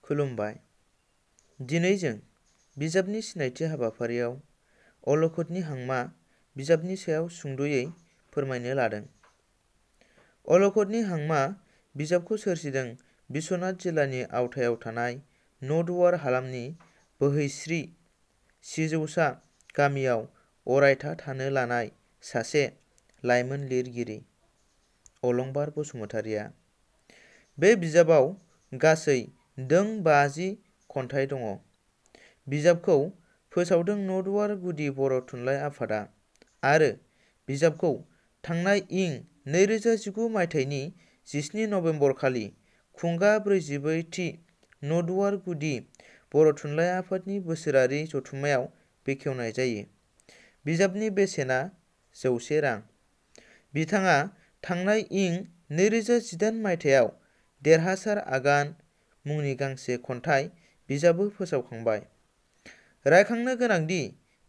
खुलुमबाय। दिनै जों बिजाबनि सिनायथि हाबाफारियाव अलखदनि हांमा बिजाबनि सायाव सुंद'यै फोरमायनो लादों। अलखदनि हांमा बिजाबखौ सोरजिदों बिश्वनाथ जिल्लानि आवथायाव थानाय नदुवार हालामनि बोहैस्रि सिजौसा गामियाव अरायथा थानो लानाय सासे लाइमोन लिरगिरि अलंबार बसुमतारिया। बे बिजाबाव गासै दों 50 खन्थाइ दङ। बिजाबखौ फोसावदों नदुवार गुदि बर' थुनलाइ आफादा आरो बिजाबखौ थांनाय इं 2019 मायथाइनि 17 नभेम्बर खालि खुंगा 44थि नदुवार गुदि बर' थुनलाइ आफादनि बोसोरारि जथुम्मायाव बेखेवनाय जायो। बिजाबनि बेसेना 100 रां। बिथाङा थांनाय इं 2018 मायथाइयाव देरहासार आगान मुंनि गांसे खन्थाइ बिजाबबो फोसावखांबाय। रायखांनो गोनांदि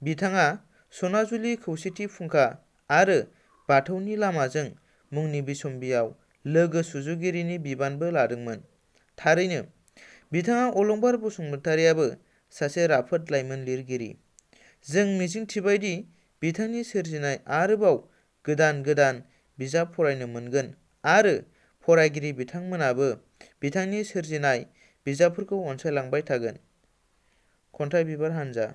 बिथाङा सनाजुलि खौसेथि फुंखा आरो बाथौनि लामाजों मुंनि बिसम्बियाव लोगो सुजुगिरिनि बिबानबो लादोंमोन। थारैनो बिथाङा अलंबार बसुमतारियाबो सासे राफोद लाइमोन लिरगिरि। जों मिजिंथिबायदि बिथांनि सोरजिनाय आरोबाव गोदान गोदान बिजाब फरायनो मोनगोन आरो फरायगिरि बिथांमोनाबो बिथांनि सोरजिनाय बिजाबफोरखौ अनसायलांबाय थागोन। खन्थाइ बिबार हानजा।